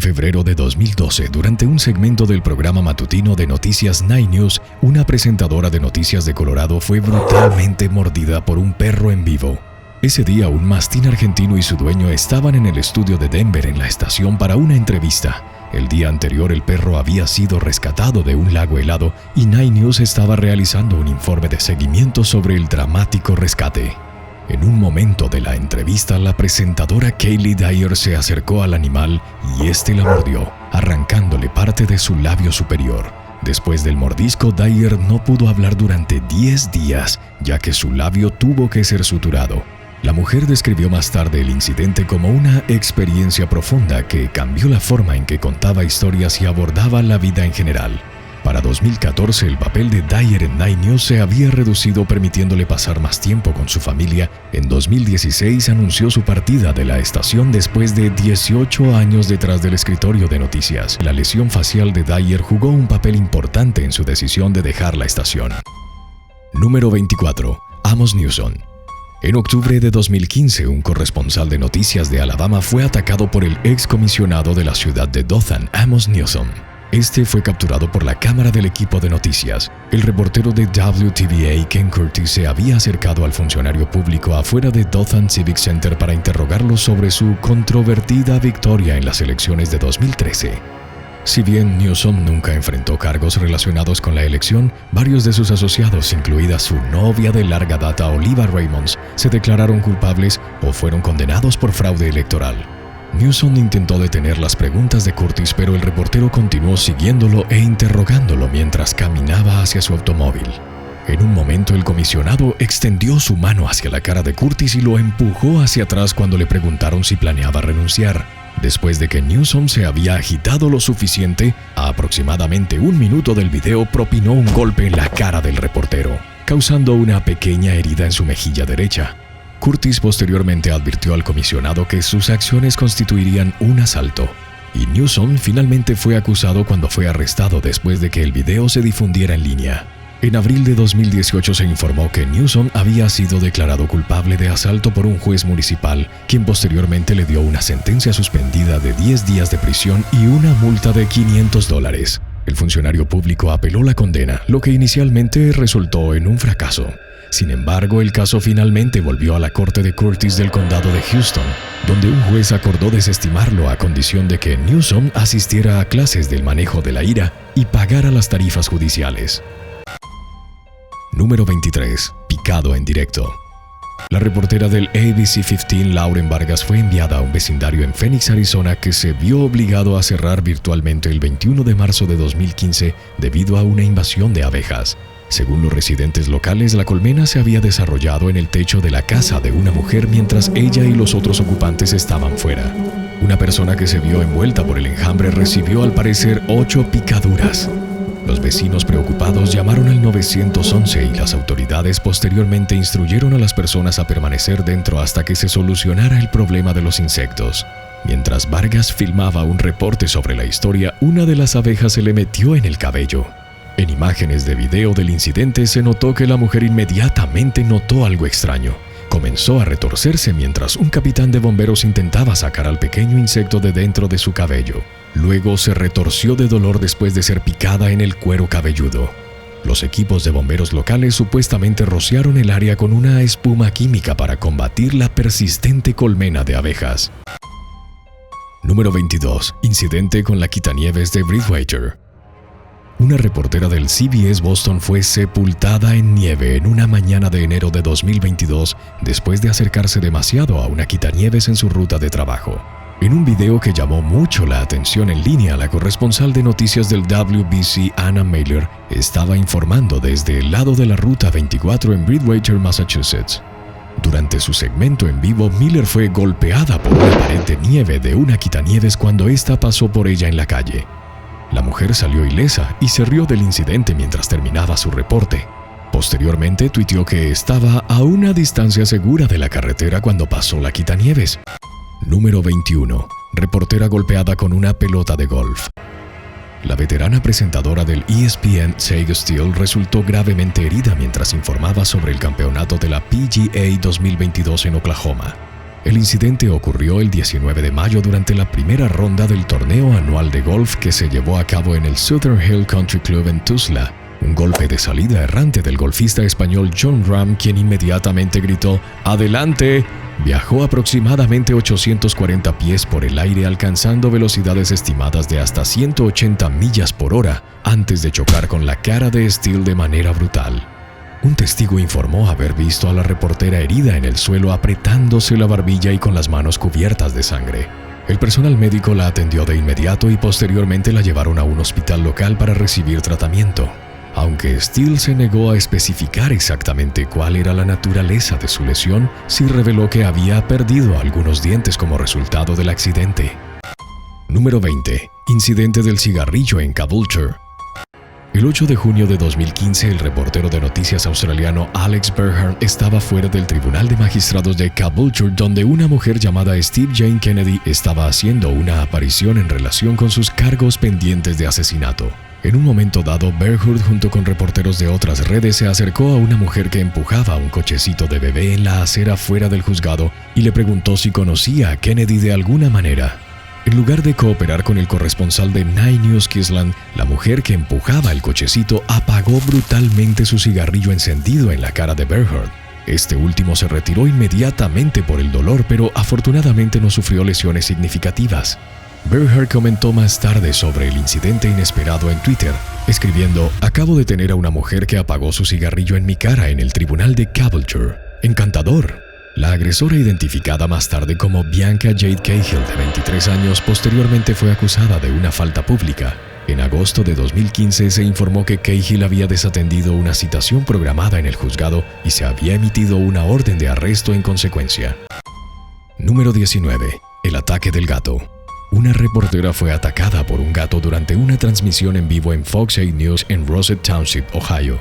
febrero de 2012, durante un segmento del programa matutino de Noticias 9 News, una presentadora de noticias de Colorado fue brutalmente mordida por un perro en vivo. Ese día, un mastín argentino y su dueño estaban en el estudio de Denver en la estación para una entrevista. El día anterior, el perro había sido rescatado de un lago helado y 9 News estaba realizando un informe de seguimiento sobre el dramático rescate. En un momento de la entrevista, la presentadora Kaylee Dyer se acercó al animal y este la mordió, arrancándole parte de su labio superior. Después del mordisco, Dyer no pudo hablar durante 10 días, ya que su labio tuvo que ser suturado. La mujer describió más tarde el incidente como una experiencia profunda que cambió la forma en que contaba historias y abordaba la vida en general. Para 2014, el papel de Dyer en 9 News se había reducido, permitiéndole pasar más tiempo con su familia. En 2016 anunció su partida de la estación después de 18 años detrás del escritorio de noticias. La lesión facial de Dyer jugó un papel importante en su decisión de dejar la estación. Número 24. Amos Newsom. En octubre de 2015, un corresponsal de noticias de Alabama fue atacado por el excomisionado de la ciudad de Dothan, Amos Newsom. Este fue capturado por la cámara del equipo de noticias. El reportero de WTVA, Ken Curtis, se había acercado al funcionario público afuera de Dothan Civic Center para interrogarlo sobre su controvertida victoria en las elecciones de 2013. Si bien Newsom nunca enfrentó cargos relacionados con la elección, varios de sus asociados, incluida su novia de larga data Oliva Raymonds, se declararon culpables o fueron condenados por fraude electoral. Newsom intentó detener las preguntas de Curtis, pero el reportero continuó siguiéndolo e interrogándolo mientras caminaba hacia su automóvil. En un momento, el comisionado extendió su mano hacia la cara de Curtis y lo empujó hacia atrás cuando le preguntaron si planeaba renunciar. Después de que Newsom se había agitado lo suficiente, a aproximadamente 1 minuto del video propinó un golpe en la cara del reportero, causando una pequeña herida en su mejilla derecha. Curtis posteriormente advirtió al comisionado que sus acciones constituirían un asalto, y Newsom finalmente fue acusado cuando fue arrestado después de que el video se difundiera en línea. En abril de 2018 se informó que Newsom había sido declarado culpable de asalto por un juez municipal, quien posteriormente le dio una sentencia suspendida de 10 días de prisión y una multa de $500. El funcionario público apeló la condena, lo que inicialmente resultó en un fracaso. Sin embargo, el caso finalmente volvió a la corte de Curtis del condado de Houston, donde un juez acordó desestimarlo a condición de que Newsom asistiera a clases del manejo de la ira y pagara las tarifas judiciales. Número 23. Picado en directo. La reportera del ABC 15, Lauren Vargas, fue enviada a un vecindario en Phoenix, Arizona, que se vio obligado a cerrar virtualmente el 21 de marzo de 2015 debido a una invasión de abejas. Según los residentes locales, la colmena se había desarrollado en el techo de la casa de una mujer mientras ella y los otros ocupantes estaban fuera. Una persona que se vio envuelta por el enjambre recibió al parecer 8 picaduras. Los vecinos preocupados llamaron al 911 y las autoridades posteriormente instruyeron a las personas a permanecer dentro hasta que se solucionara el problema de los insectos. Mientras Vargas filmaba un reporte sobre la historia, una de las abejas se le metió en el cabello. En imágenes de video del incidente se notó que la mujer inmediatamente notó algo extraño. Comenzó a retorcerse mientras un capitán de bomberos intentaba sacar al pequeño insecto de dentro de su cabello. Luego se retorció de dolor después de ser picada en el cuero cabelludo. Los equipos de bomberos locales supuestamente rociaron el área con una espuma química para combatir la persistente colmena de abejas. Número 22. Incidente con la quitanieves de Bridgewater. Una reportera del CBS Boston fue sepultada en nieve en una mañana de enero de 2022 después de acercarse demasiado a una quitanieves en su ruta de trabajo. En un video que llamó mucho la atención en línea, la corresponsal de noticias del WBC, Anna Mailer, estaba informando desde el lado de la Ruta 24 en Bridgewater, Massachusetts. Durante su segmento en vivo, Miller fue golpeada por una pared de nieve de una quitanieves cuando ésta pasó por ella en la calle. La mujer salió ilesa y se rió del incidente mientras terminaba su reporte. Posteriormente, tuiteó que estaba a una distancia segura de la carretera cuando pasó la quitanieves. Número 21. Reportera golpeada con una pelota de golf. La veterana presentadora del ESPN, Sage Steele, resultó gravemente herida mientras informaba sobre el campeonato de la PGA 2022 en Oklahoma. El incidente ocurrió el 19 de mayo durante la primera ronda del torneo anual de golf que se llevó a cabo en el Southern Hill Country Club en Tuzla. Un golpe de salida errante del golfista español Jon Rahm, quien inmediatamente gritó ¡Adelante! Viajó aproximadamente 840 pies por el aire, alcanzando velocidades estimadas de hasta 180 millas por hora antes de chocar con la cara de Steele de manera brutal. Un testigo informó haber visto a la reportera herida en el suelo apretándose la barbilla y con las manos cubiertas de sangre. El personal médico la atendió de inmediato y posteriormente la llevaron a un hospital local para recibir tratamiento. Aunque Steele se negó a especificar exactamente cuál era la naturaleza de su lesión, sí reveló que había perdido algunos dientes como resultado del accidente. Número 20. Incidente del cigarrillo en Caboolture. El 8 de junio de 2015, el reportero de noticias australiano Alex Bernhardt estaba fuera del Tribunal de Magistrados de Caboolture, donde una mujer llamada Steve Jane Kennedy estaba haciendo una aparición en relación con sus cargos pendientes de asesinato. En un momento dado, Bernhardt, junto con reporteros de otras redes, se acercó a una mujer que empujaba un cochecito de bebé en la acera fuera del juzgado y le preguntó si conocía a Kennedy de alguna manera. En lugar de cooperar con el corresponsal de Nine News Queensland, la mujer que empujaba el cochecito apagó brutalmente su cigarrillo encendido en la cara de Bernhardt. Este último se retiró inmediatamente por el dolor, pero afortunadamente no sufrió lesiones significativas. Bernhardt comentó más tarde sobre el incidente inesperado en Twitter, escribiendo: «Acabo de tener a una mujer que apagó su cigarrillo en mi cara en el tribunal de Caboolture. ¡Encantador!». La agresora, identificada más tarde como Bianca Jade Cahill, de 23 años, posteriormente fue acusada de una falta pública. En agosto de 2015 se informó que Cahill había desatendido una citación programada en el juzgado y se había emitido una orden de arresto en consecuencia. Número 19. El ataque del gato. Una reportera fue atacada por un gato durante una transmisión en vivo en Fox 8 News en Rossett Township, Ohio.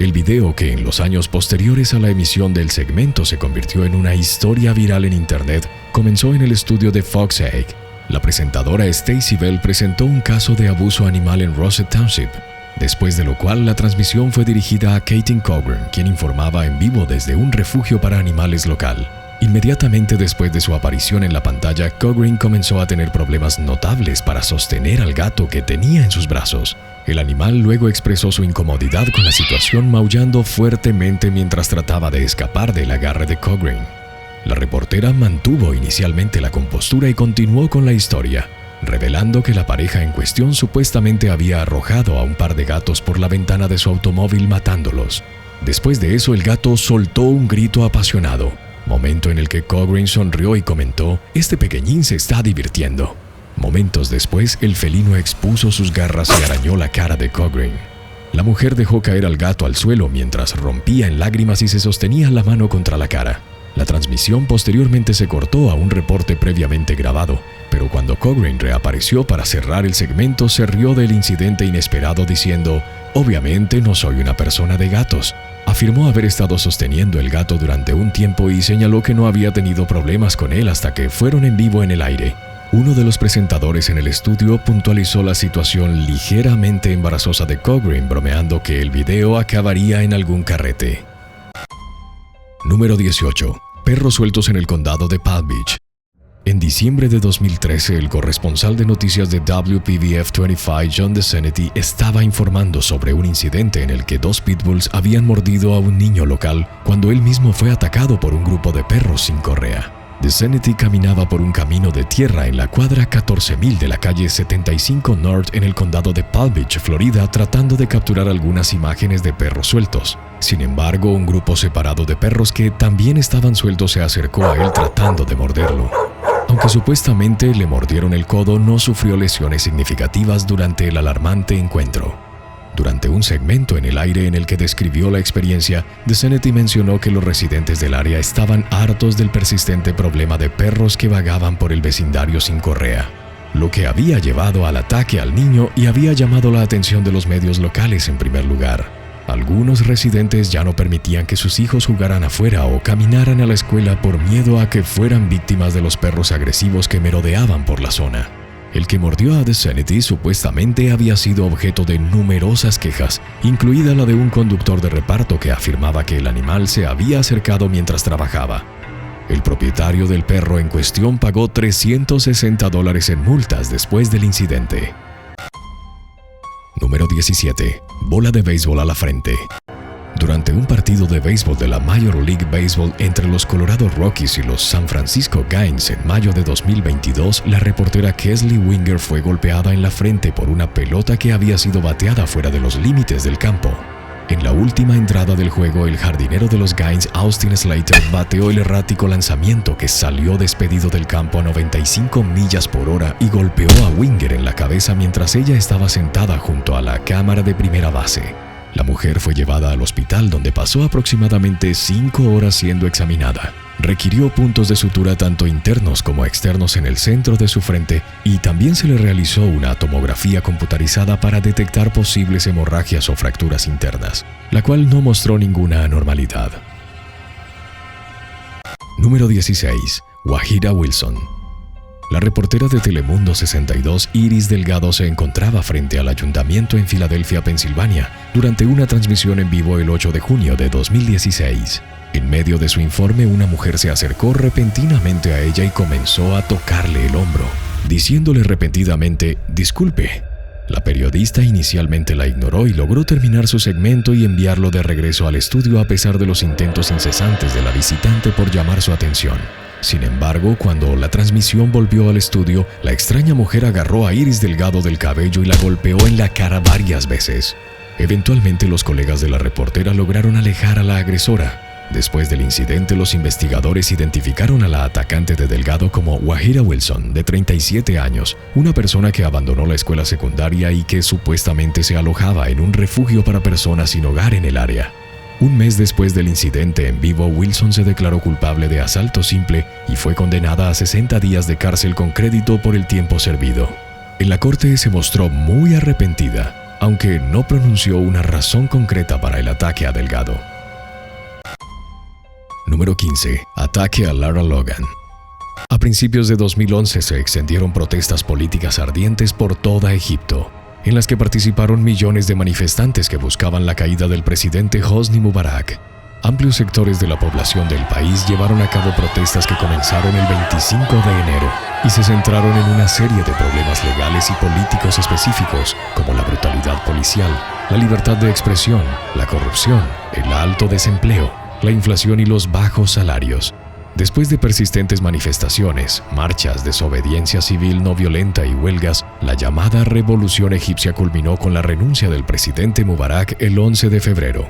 El video, que en los años posteriores a la emisión del segmento se convirtió en una historia viral en Internet, comenzó en el estudio de Fox 8. La presentadora Stacey Bell presentó un caso de abuso animal en Rossett Township, después de lo cual la transmisión fue dirigida a Caitlin Coghran, quien informaba en vivo desde un refugio para animales local. Inmediatamente después de su aparición en la pantalla, Coghran comenzó a tener problemas notables para sostener al gato que tenía en sus brazos. El animal luego expresó su incomodidad con la situación, maullando fuertemente mientras trataba de escapar del agarre de Coghran. La reportera mantuvo inicialmente la compostura y continuó con la historia, revelando que la pareja en cuestión supuestamente había arrojado a un par de gatos por la ventana de su automóvil, matándolos. Después de eso, el gato soltó un grito apasionado, momento en el que Coghran sonrió y comentó: «Este pequeñín se está divirtiendo». Momentos después, el felino expuso sus garras y arañó la cara de Coghran. La mujer dejó caer al gato al suelo mientras rompía en lágrimas y se sostenía la mano contra la cara. La transmisión posteriormente se cortó a un reporte previamente grabado, pero cuando Coghran reapareció para cerrar el segmento, se rió del incidente inesperado diciendo: «Obviamente no soy una persona de gatos». Afirmó haber estado sosteniendo el gato durante un tiempo y señaló que no había tenido problemas con él hasta que fueron en vivo en el aire. Uno de los presentadores en el estudio puntualizó la situación ligeramente embarazosa de Coghran, bromeando que el video acabaría en algún carrete. Número 18. Perros sueltos en el condado de Palm Beach. En diciembre de 2013, el corresponsal de noticias de WPBF-25, John DeSanity, estaba informando sobre un incidente en el que 2 pitbulls habían mordido a un niño local cuando él mismo fue atacado por un grupo de perros sin correa. DeSanity caminaba por un camino de tierra en la cuadra 14,000 de la calle 75 North en el condado de Palm Beach, Florida, tratando de capturar algunas imágenes de perros sueltos. Sin embargo, un grupo separado de perros que también estaban sueltos se acercó a él tratando de morderlo. Aunque supuestamente le mordieron el codo, no sufrió lesiones significativas durante el alarmante encuentro. Durante un segmento en el aire en el que describió la experiencia, DeSanity mencionó que los residentes del área estaban hartos del persistente problema de perros que vagaban por el vecindario sin correa, lo que había llevado al ataque al niño y había llamado la atención de los medios locales en primer lugar. Algunos residentes ya no permitían que sus hijos jugaran afuera o caminaran a la escuela por miedo a que fueran víctimas de los perros agresivos que merodeaban por la zona. El que mordió a DeSanity supuestamente había sido objeto de numerosas quejas, incluida la de un conductor de reparto que afirmaba que el animal se había acercado mientras trabajaba. El propietario del perro en cuestión pagó $360 en multas después del incidente. Número 17. Bola de béisbol a la frente. Durante un partido de béisbol de la Major League Baseball entre los Colorado Rockies y los San Francisco Giants en mayo de 2022, la reportera Kesley Winger fue golpeada en la frente por una pelota que había sido bateada fuera de los límites del campo. En la última entrada del juego, el jardinero de los Giants, Austin Slater, bateó el errático lanzamiento que salió despedido del campo a 95 millas por hora y golpeó a Winger en la cabeza mientras ella estaba sentada junto a la cámara de primera base. La mujer fue llevada al hospital donde pasó aproximadamente 5 horas siendo examinada. Requirió puntos de sutura tanto internos como externos en el centro de su frente y también se le realizó una tomografía computarizada para detectar posibles hemorragias o fracturas internas, la cual no mostró ninguna anormalidad. Número 16. Wahida Wilson. La reportera de Telemundo 62, Iris Delgado, se encontraba frente al ayuntamiento en Filadelfia, Pensilvania, durante una transmisión en vivo el 8 de junio de 2016. En medio de su informe, una mujer se acercó repentinamente a ella y comenzó a tocarle el hombro, diciéndole repentinamente, «Disculpe». La periodista inicialmente la ignoró y logró terminar su segmento y enviarlo de regreso al estudio a pesar de los intentos incesantes de la visitante por llamar su atención. Sin embargo, cuando la transmisión volvió al estudio, la extraña mujer agarró a Iris Delgado del cabello y la golpeó en la cara varias veces. Eventualmente, los colegas de la reportera lograron alejar a la agresora. Después del incidente, los investigadores identificaron a la atacante de Delgado como Wahida Wilson, de 37 años, una persona que abandonó la escuela secundaria y que supuestamente se alojaba en un refugio para personas sin hogar en el área. Un mes después del incidente en vivo, Wilson se declaró culpable de asalto simple y fue condenada a 60 días de cárcel con crédito por el tiempo servido. En la corte se mostró muy arrepentida, aunque no pronunció una razón concreta para el ataque a Delgado. Número 15. Ataque a Lara Logan. A principios de 2011 se extendieron protestas políticas ardientes por toda Egipto, en las que participaron millones de manifestantes que buscaban la caída del presidente Hosni Mubarak. Amplios sectores de la población del país llevaron a cabo protestas que comenzaron el 25 de enero y se centraron en una serie de problemas legales y políticos específicos, como la brutalidad policial, la libertad de expresión, la corrupción, el alto desempleo, la inflación y los bajos salarios. Después de persistentes manifestaciones, marchas, desobediencia civil no violenta y huelgas, la llamada revolución egipcia culminó con la renuncia del presidente Mubarak el 11 de febrero.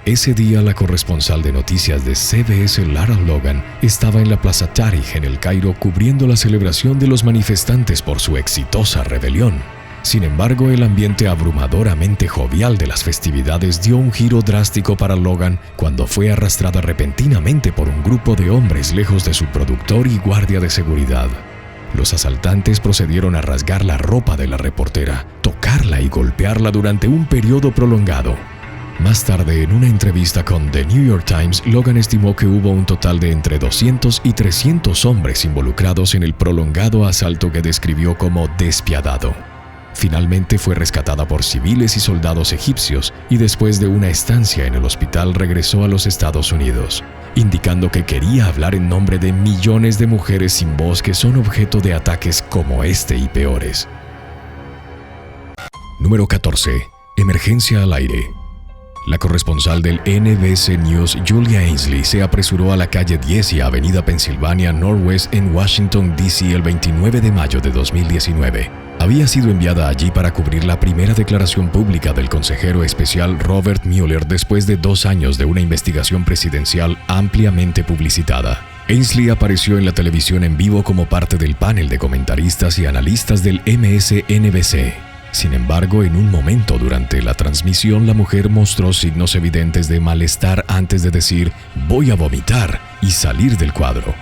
Ese día, la corresponsal de noticias de CBS, Lara Logan, estaba en la Plaza Tahrir en el Cairo cubriendo la celebración de los manifestantes por su exitosa rebelión. Sin embargo, el ambiente abrumadoramente jovial de las festividades dio un giro drástico para Logan cuando fue arrastrada repentinamente por un grupo de hombres lejos de su productor y guardia de seguridad. Los asaltantes procedieron a rasgar la ropa de la reportera, tocarla y golpearla durante un periodo prolongado. Más tarde, en una entrevista con The New York Times, Logan estimó que hubo un total de entre 200 y 300 hombres involucrados en el prolongado asalto que describió como despiadado. Finalmente fue rescatada por civiles y soldados egipcios y después de una estancia en el hospital regresó a los Estados Unidos, indicando que quería hablar en nombre de millones de mujeres sin voz que son objeto de ataques como este y peores. Número 14. Emergencia al aire. La corresponsal del NBC News, Julia Ainsley, se apresuró a la calle 10 y Avenida Pennsylvania Northwest en Washington, D.C. el 29 de mayo de 2019. Había sido enviada allí para cubrir la primera declaración pública del consejero especial Robert Mueller después de 2 años de una investigación presidencial ampliamente publicitada. Ainsley apareció en la televisión en vivo como parte del panel de comentaristas y analistas del MSNBC. Sin embargo, en un momento durante la transmisión, la mujer mostró signos evidentes de malestar antes de decir «voy a vomitar» y salir del cuadro.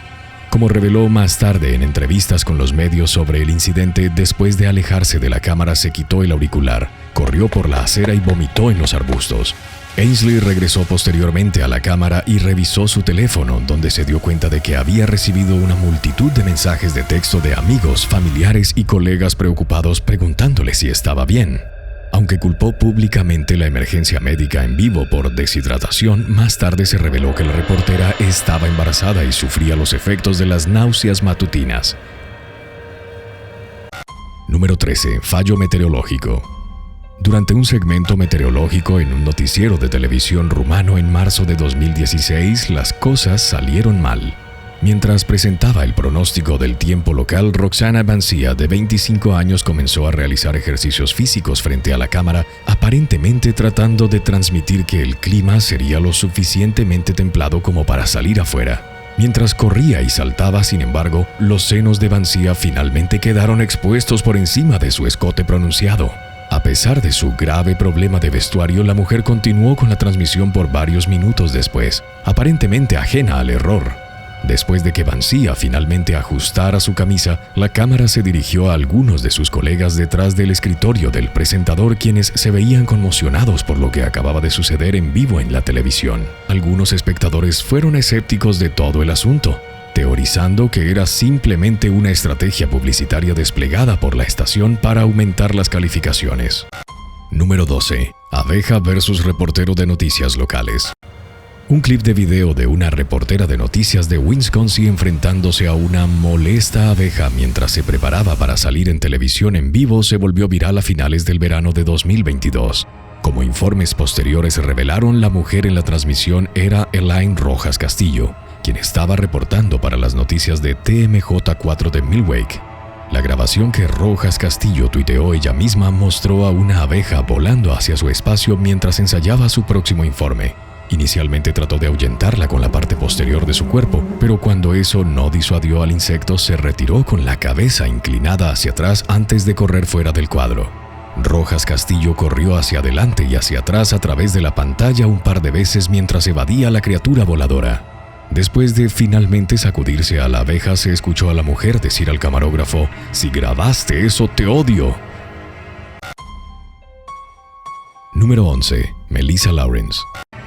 Como reveló más tarde en entrevistas con los medios sobre el incidente, después de alejarse de la cámara se quitó el auricular, corrió por la acera y vomitó en los arbustos. Ainsley regresó posteriormente a la cámara y revisó su teléfono, donde se dio cuenta de que había recibido una multitud de mensajes de texto de amigos, familiares y colegas preocupados preguntándole si estaba bien. Aunque culpó públicamente la emergencia médica en vivo por deshidratación, más tarde se reveló que la reportera estaba embarazada y sufría los efectos de las náuseas matutinas. Número 13. Fallo meteorológico. Durante un segmento meteorológico en un noticiero de televisión rumano en marzo de 2016, las cosas salieron mal. Mientras presentaba el pronóstico del tiempo local, Roxana Bancia, de 25 años, comenzó a realizar ejercicios físicos frente a la cámara, aparentemente tratando de transmitir que el clima sería lo suficientemente templado como para salir afuera. Mientras corría y saltaba, sin embargo, los senos de Bancia finalmente quedaron expuestos por encima de su escote pronunciado. A pesar de su grave problema de vestuario, la mujer continuó con la transmisión por varios minutos después, aparentemente ajena al error. Después de que Bancia finalmente ajustara su camisa, la cámara se dirigió a algunos de sus colegas detrás del escritorio del presentador, quienes se veían conmocionados por lo que acababa de suceder en vivo en la televisión. Algunos espectadores fueron escépticos de todo el asunto, teorizando que era simplemente una estrategia publicitaria desplegada por la estación para aumentar las calificaciones. Número 12. Abeja versus reportero de noticias locales. Un clip de video de una reportera de noticias de Wisconsin enfrentándose a una molesta abeja mientras se preparaba para salir en televisión en vivo se volvió viral a finales del verano de 2022. Como informes posteriores revelaron, la mujer en la transmisión era Elaine Rojas Castillo, quien estaba reportando para las noticias de TMJ4 de Milwaukee. La grabación que Rojas Castillo tuiteó ella misma mostró a una abeja volando hacia su espacio mientras ensayaba su próximo informe. Inicialmente trató de ahuyentarla con la parte posterior de su cuerpo, pero cuando eso no disuadió al insecto, se retiró con la cabeza inclinada hacia atrás antes de correr fuera del cuadro. Rojas Castillo corrió hacia adelante y hacia atrás a través de la pantalla un par de veces mientras evadía a la criatura voladora. Después de finalmente sacudirse a la abeja, se escuchó a la mujer decir al camarógrafo: «Si grabaste eso, te odio». Número 11. Melissa Lawrence.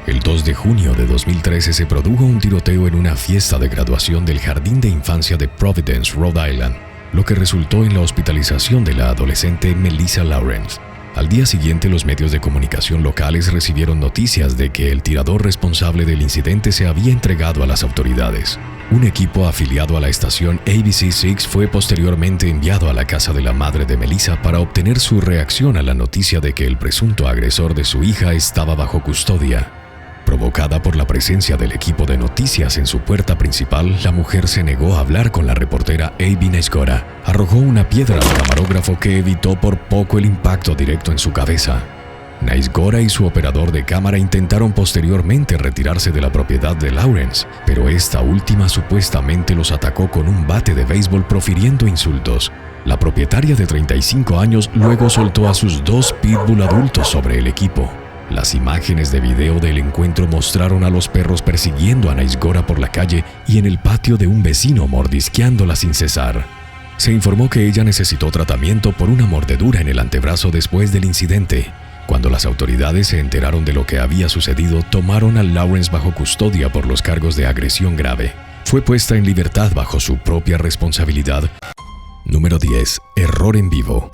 El 2 de junio de 2013 se produjo un tiroteo en una fiesta de graduación del Jardín de Infancia de Providence, Rhode Island, lo que resultó en la hospitalización de la adolescente Melissa Lawrence. Al día siguiente, los medios de comunicación locales recibieron noticias de que el tirador responsable del incidente se había entregado a las autoridades. Un equipo afiliado a la estación ABC6 fue posteriormente enviado a la casa de la madre de Melissa para obtener su reacción a la noticia de que el presunto agresor de su hija estaba bajo custodia. Provocada por la presencia del equipo de noticias en su puerta principal, la mujer se negó a hablar con la reportera Abby Naisgora. Arrojó una piedra al camarógrafo que evitó por poco el impacto directo en su cabeza. Naisgora y su operador de cámara intentaron posteriormente retirarse de la propiedad de Lawrence, pero esta última supuestamente los atacó con un bate de béisbol profiriendo insultos. La propietaria de 35 años luego soltó a sus 2 pitbull adultos sobre el equipo. Las imágenes de video del encuentro mostraron a los perros persiguiendo a Naisgora por la calle y en el patio de un vecino mordisqueándola sin cesar. Se informó que ella necesitó tratamiento por una mordedura en el antebrazo después del incidente. Cuando las autoridades se enteraron de lo que había sucedido, tomaron a Lawrence bajo custodia por los cargos de agresión grave. Fue puesta en libertad bajo su propia responsabilidad. Número 10. Error en vivo.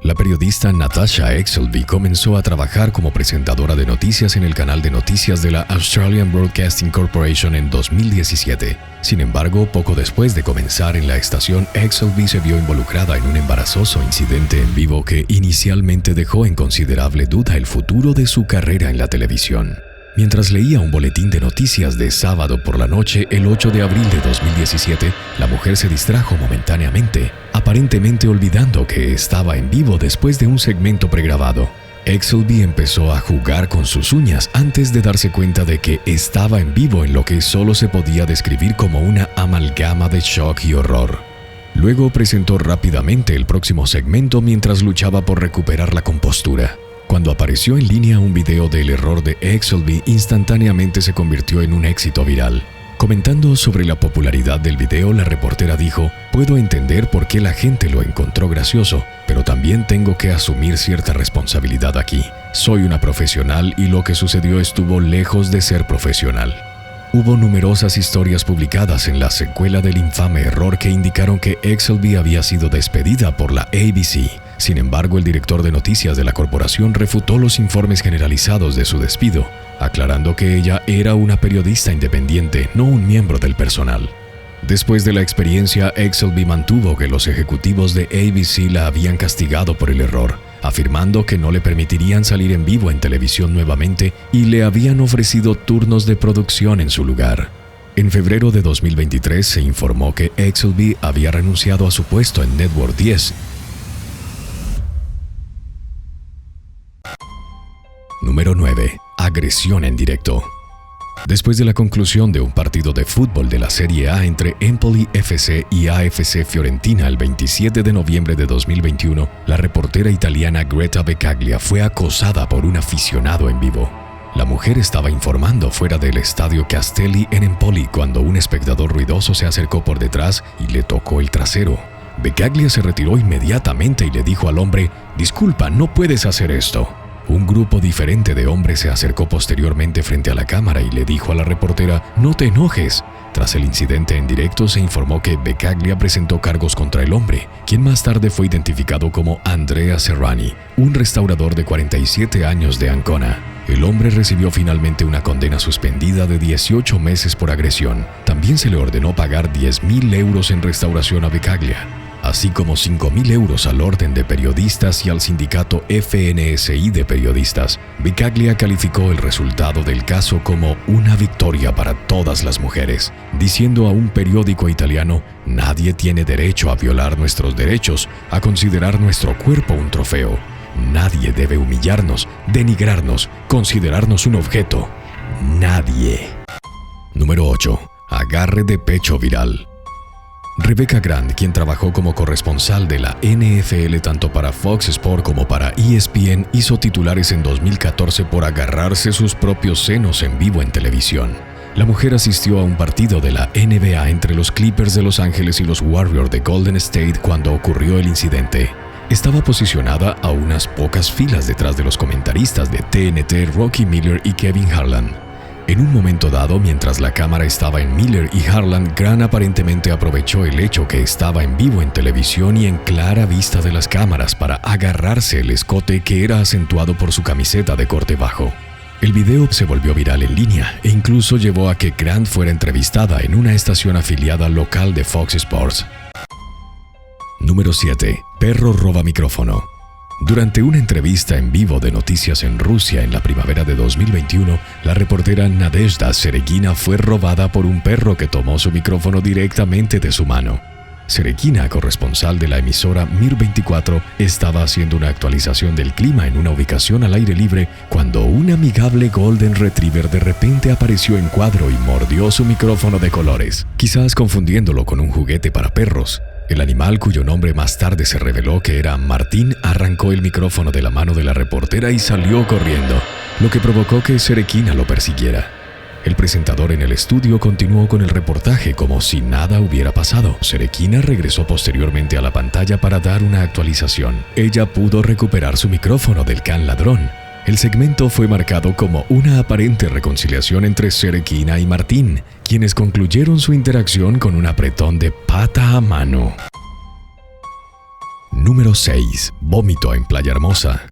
La periodista Natasha Exelby comenzó a trabajar como presentadora de noticias en el canal de noticias de la Australian Broadcasting Corporation en 2017. Sin embargo, poco después de comenzar en la estación, Exelby se vio involucrada en un embarazoso incidente en vivo que inicialmente dejó en considerable duda el futuro de su carrera en la televisión. Mientras leía un boletín de noticias de sábado por la noche, el 8 de abril de 2017, la mujer se distrajo momentáneamente, aparentemente olvidando que estaba en vivo después de un segmento pregrabado. Exelby empezó a jugar con sus uñas antes de darse cuenta de que estaba en vivo en lo que solo se podía describir como una amalgama de shock y horror. Luego presentó rápidamente el próximo segmento mientras luchaba por recuperar la compostura. Cuando apareció en línea un video del error de Exelby, instantáneamente se convirtió en un éxito viral. Comentando sobre la popularidad del video, la reportera dijo: «Puedo entender por qué la gente lo encontró gracioso, pero también tengo que asumir cierta responsabilidad aquí. Soy una profesional y lo que sucedió estuvo lejos de ser profesional». Hubo numerosas historias publicadas en la secuela del infame error que indicaron que Exelby había sido despedida por la ABC. Sin embargo, el director de noticias de la corporación refutó los informes generalizados de su despido, aclarando que ella era una periodista independiente, no un miembro del personal. Después de la experiencia, Exelby mantuvo que los ejecutivos de ABC la habían castigado por el error, afirmando que no le permitirían salir en vivo en televisión nuevamente y le habían ofrecido turnos de producción en su lugar. En febrero de 2023 se informó que Exelby había renunciado a su puesto en Network 10. Número 9. Agresión en directo. Después de la conclusión de un partido de fútbol de la Serie A entre Empoli FC y AFC Fiorentina el 27 de noviembre de 2021, la reportera italiana Greta Becaglia fue acosada por un aficionado en vivo. La mujer estaba informando fuera del estadio Castelli en Empoli cuando un espectador ruidoso se acercó por detrás y le tocó el trasero. Becaglia se retiró inmediatamente y le dijo al hombre: «Disculpa, no puedes hacer esto». Un grupo diferente de hombres se acercó posteriormente frente a la cámara y le dijo a la reportera: «No te enojes». Tras el incidente en directo se informó que Becaglia presentó cargos contra el hombre, quien más tarde fue identificado como Andrea Serrani, un restaurador de 47 años de Ancona. El hombre recibió finalmente una condena suspendida de 18 meses por agresión. También se le ordenó pagar 10.000 euros en restauración a Becaglia, así como 5.000 euros al Orden de Periodistas y al sindicato FNSI de periodistas. Becaglia calificó el resultado del caso como una victoria para todas las mujeres, diciendo a un periódico italiano: «Nadie tiene derecho a violar nuestros derechos, a considerar nuestro cuerpo un trofeo. Nadie debe humillarnos, denigrarnos, considerarnos un objeto. Nadie». Número 8. Agarre de pecho viral. Rebecca Grant, quien trabajó como corresponsal de la NFL tanto para Fox Sports como para ESPN, hizo titulares en 2014 por agarrarse sus propios senos en vivo en televisión. La mujer asistió a un partido de la NBA entre los Clippers de Los Ángeles y los Warriors de Golden State cuando ocurrió el incidente. Estaba posicionada a unas pocas filas detrás de los comentaristas de TNT Rocky Miller y Kevin Harlan. En un momento dado, mientras la cámara estaba en Miller y Harlan, Grant aparentemente aprovechó el hecho que estaba en vivo en televisión y en clara vista de las cámaras para agarrarse el escote que era acentuado por su camiseta de corte bajo. El video se volvió viral en línea e incluso llevó a que Grant fuera entrevistada en una estación afiliada local de Fox Sports. Número 7. Perro roba micrófono. Durante una entrevista en vivo de noticias en Rusia en la primavera de 2021, la reportera Nadezhda Seregina fue robada por un perro que tomó su micrófono directamente de su mano. Seregina, corresponsal de la emisora Mir 24, estaba haciendo una actualización del clima en una ubicación al aire libre cuando un amigable Golden Retriever de repente apareció en cuadro y mordió su micrófono de colores, quizás confundiéndolo con un juguete para perros. El animal, cuyo nombre más tarde se reveló que era Martín, arrancó el micrófono de la mano de la reportera y salió corriendo, lo que provocó que Seregina lo persiguiera. El presentador en el estudio continuó con el reportaje como si nada hubiera pasado. Seregina regresó posteriormente a la pantalla para dar una actualización. Ella pudo recuperar su micrófono del can ladrón. El segmento fue marcado como una aparente reconciliación entre Seregina y Martín, quienes concluyeron su interacción con un apretón de pata a mano. Número 6. Vómito en Playa Hermosa.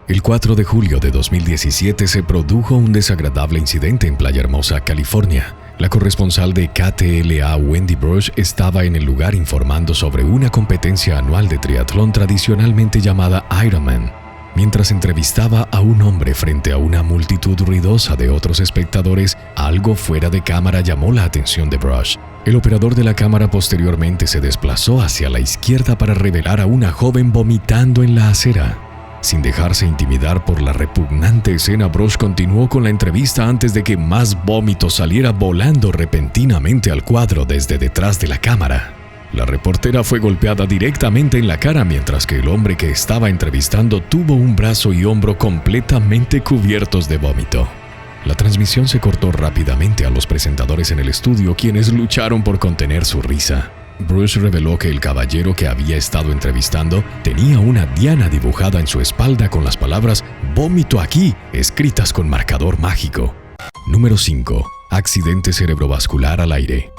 El 4 de julio de 2017 se produjo un desagradable incidente en Playa Hermosa, California. La corresponsal de KTLA, Wendy Brush, estaba en el lugar informando sobre una competencia anual de triatlón tradicionalmente llamada Ironman. Mientras entrevistaba a un hombre frente a una multitud ruidosa de otros espectadores, algo fuera de cámara llamó la atención de Brush. El operador de la cámara posteriormente se desplazó hacia la izquierda para revelar a una joven vomitando en la acera. Sin dejarse intimidar por la repugnante escena, Brush continuó con la entrevista antes de que más vómito saliera volando repentinamente al cuadro desde detrás de la cámara. La reportera fue golpeada directamente en la cara mientras que el hombre que estaba entrevistando tuvo un brazo y hombro completamente cubiertos de vómito. La transmisión se cortó rápidamente a los presentadores en el estudio, quienes lucharon por contener su risa. Bruce reveló que el caballero que había estado entrevistando tenía una diana dibujada en su espalda con las palabras «Vómito aquí», escritas con marcador mágico. Número 5. Accidente cerebrovascular al aire.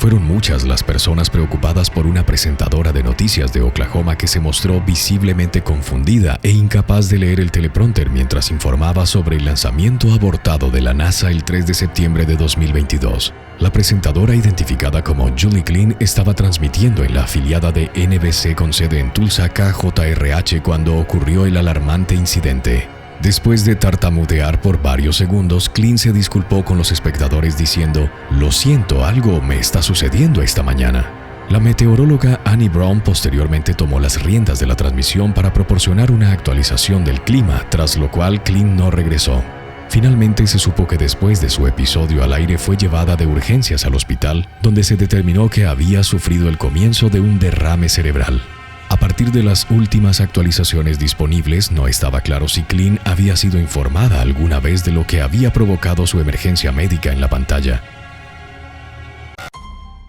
Fueron muchas las personas preocupadas por una presentadora de noticias de Oklahoma que se mostró visiblemente confundida e incapaz de leer el teleprompter mientras informaba sobre el lanzamiento abortado de la NASA el 3 de septiembre de 2022. La presentadora, identificada como Julie Klein, estaba transmitiendo en la afiliada de NBC con sede en Tulsa, KJRH, cuando ocurrió el alarmante incidente. Después de tartamudear por varios segundos, Klein se disculpó con los espectadores diciendo: «Lo siento, algo me está sucediendo esta mañana». La meteoróloga Annie Brown posteriormente tomó las riendas de la transmisión para proporcionar una actualización del clima, tras lo cual Klein no regresó. Finalmente se supo que después de su episodio al aire fue llevada de urgencias al hospital, donde se determinó que había sufrido el comienzo de un derrame cerebral. A partir de las últimas actualizaciones disponibles, no estaba claro si Klein había sido informada alguna vez de lo que había provocado su emergencia médica en la pantalla.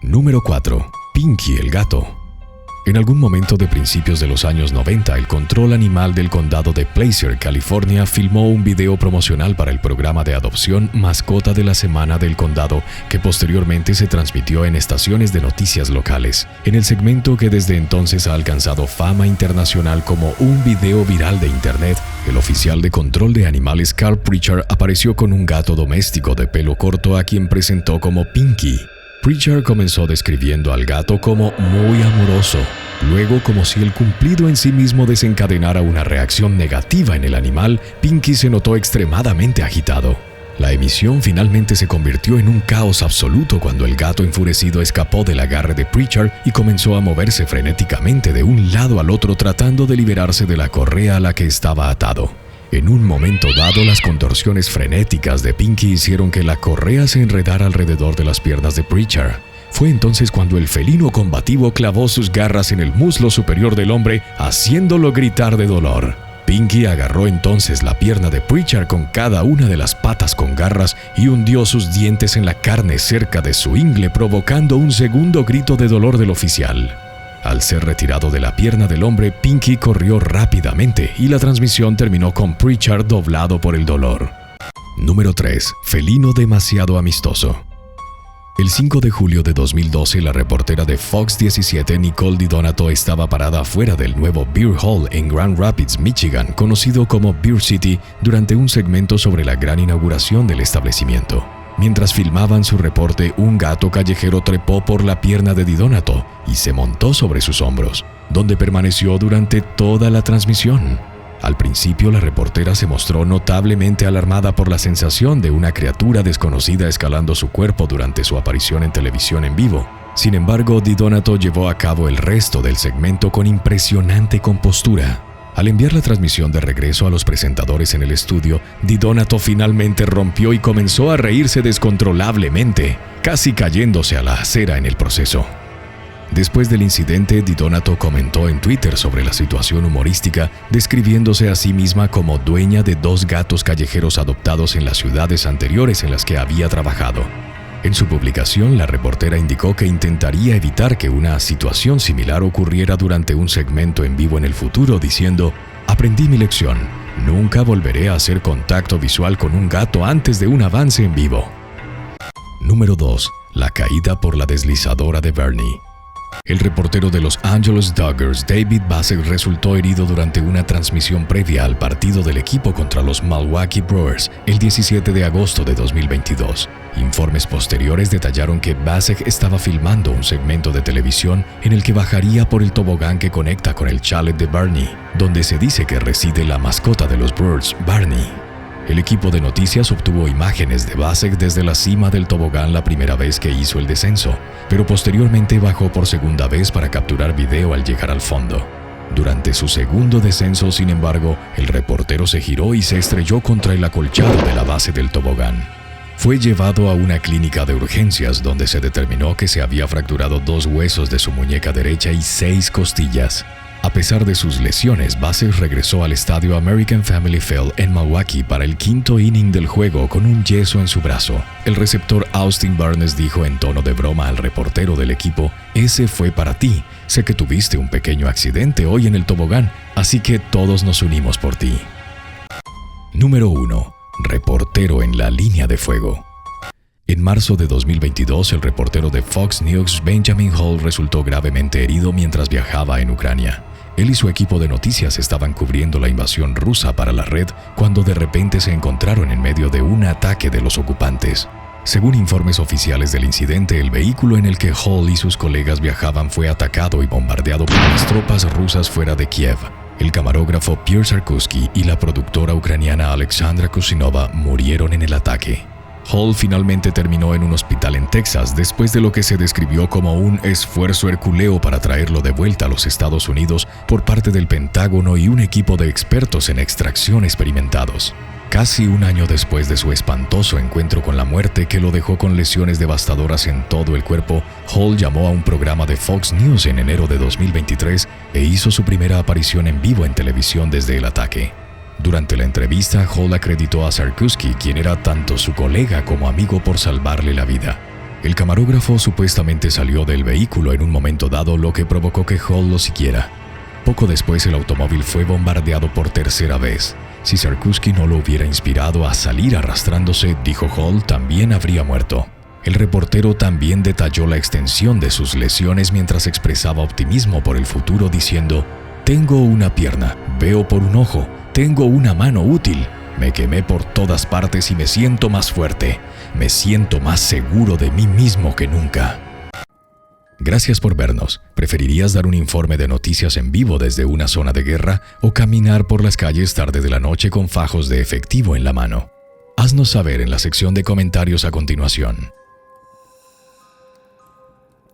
Número 4. Pinky el gato. En algún momento de principios de los años 90, el control animal del condado de Placer, California, filmó un video promocional para el programa de adopción Mascota de la Semana del Condado, que posteriormente se transmitió en estaciones de noticias locales. En el segmento, que desde entonces ha alcanzado fama internacional como un video viral de internet, el oficial de control de animales Carl Pritchard apareció con un gato doméstico de pelo corto a quien presentó como Pinky. Pritchard comenzó describiendo al gato como muy amoroso. Luego, como si el cumplido en sí mismo desencadenara una reacción negativa en el animal, Pinky se notó extremadamente agitado. La emisión finalmente se convirtió en un caos absoluto cuando el gato enfurecido escapó del agarre de Pritchard y comenzó a moverse frenéticamente de un lado al otro tratando de liberarse de la correa a la que estaba atado. En un momento dado, las contorsiones frenéticas de Pinky hicieron que la correa se enredara alrededor de las piernas de Pritchard. Fue entonces cuando el felino combativo clavó sus garras en el muslo superior del hombre, haciéndolo gritar de dolor. Pinky agarró entonces la pierna de Pritchard con cada una de las patas con garras y hundió sus dientes en la carne cerca de su ingle, provocando un segundo grito de dolor del oficial. Al ser retirado de la pierna del hombre, Pinky corrió rápidamente y la transmisión terminó con Pritchard doblado por el dolor. Número 3. Felino demasiado amistoso. El 5 de julio de 2012, la reportera de Fox 17, Nicole DiDonato, estaba parada afuera del nuevo Beer Hall en Grand Rapids, Michigan, conocido como Beer City, durante un segmento sobre la gran inauguración del establecimiento. Mientras filmaban su reporte, un gato callejero trepó por la pierna de DiDonato y se montó sobre sus hombros, donde permaneció durante toda la transmisión. Al principio, la reportera se mostró notablemente alarmada por la sensación de una criatura desconocida escalando su cuerpo durante su aparición en televisión en vivo. Sin embargo, DiDonato llevó a cabo el resto del segmento con impresionante compostura. Al enviar la transmisión de regreso a los presentadores en el estudio, DiDonato finalmente rompió y comenzó a reírse descontrolablemente, casi cayéndose a la acera en el proceso. Después del incidente, DiDonato comentó en Twitter sobre la situación humorística, describiéndose a sí misma como dueña de 2 gatos callejeros adoptados en las ciudades anteriores en las que había trabajado. En su publicación, la reportera indicó que intentaría evitar que una situación similar ocurriera durante un segmento en vivo en el futuro, diciendo: «Aprendí mi lección. Nunca volveré a hacer contacto visual con un gato antes de un avance en vivo». Número 2. La caída por la deslizadora de Bernie. El reportero de Los Angeles Dodgers, David Bassett, resultó herido durante una transmisión previa al partido del equipo contra los Milwaukee Brewers el 17 de agosto de 2022. Informes posteriores detallaron que Bassett estaba filmando un segmento de televisión en el que bajaría por el tobogán que conecta con el chalet de Bernie, donde se dice que reside la mascota de los Brewers, Barney. El equipo de noticias obtuvo imágenes de Bassett desde la cima del tobogán la primera vez que hizo el descenso, pero posteriormente bajó por segunda vez para capturar video al llegar al fondo. Durante su segundo descenso, sin embargo, el reportero se giró y se estrelló contra el acolchado de la base del tobogán. Fue llevado a una clínica de urgencias donde se determinó que se había fracturado 2 huesos de su muñeca derecha y 6 costillas. A pesar de sus lesiones, Bassett regresó al estadio American Family Field en Milwaukee para el 5º inning del juego con un yeso en su brazo. El receptor Austin Barnes dijo en tono de broma al reportero del equipo: «Ese fue para ti. Sé que tuviste un pequeño accidente hoy en el tobogán, así que todos nos unimos por ti». Número 1. Reportero en la línea de fuego. En marzo de 2022, el reportero de Fox News, Benjamin Hall, resultó gravemente herido mientras viajaba en Ucrania. Él y su equipo de noticias estaban cubriendo la invasión rusa para la red cuando de repente se encontraron en medio de un ataque de los ocupantes. Según informes oficiales del incidente, el vehículo en el que Hall y sus colegas viajaban fue atacado y bombardeado por las tropas rusas fuera de Kiev. El camarógrafo Pierre Sarkozy y la productora ucraniana Alexandra Kusinova murieron en el ataque. Hall finalmente terminó en un hospital en Texas después de lo que se describió como un esfuerzo hercúleo para traerlo de vuelta a los Estados Unidos por parte del Pentágono y un equipo de expertos en extracción experimentados. Casi un año después de su espantoso encuentro con la muerte que lo dejó con lesiones devastadoras en todo el cuerpo, Hall llamó a un programa de Fox News en enero de 2023 e hizo su primera aparición en vivo en televisión desde el ataque. Durante la entrevista, Hall acreditó a Sarkozy, quien era tanto su colega como amigo, por salvarle la vida. El camarógrafo supuestamente salió del vehículo en un momento dado, lo que provocó que Hall lo siguiera. Poco después, el automóvil fue bombardeado por tercera vez. Si Sarkozy no lo hubiera inspirado a salir arrastrándose, dijo Hall, también habría muerto. El reportero también detalló la extensión de sus lesiones mientras expresaba optimismo por el futuro, diciendo: «Tengo una pierna, veo por un ojo, tengo una mano útil, me quemé por todas partes y me siento más fuerte, me siento más seguro de mí mismo que nunca». Gracias por vernos. ¿Preferirías dar un informe de noticias en vivo desde una zona de guerra o caminar por las calles tarde de la noche con fajos de efectivo en la mano? Haznos saber en la sección de comentarios a continuación.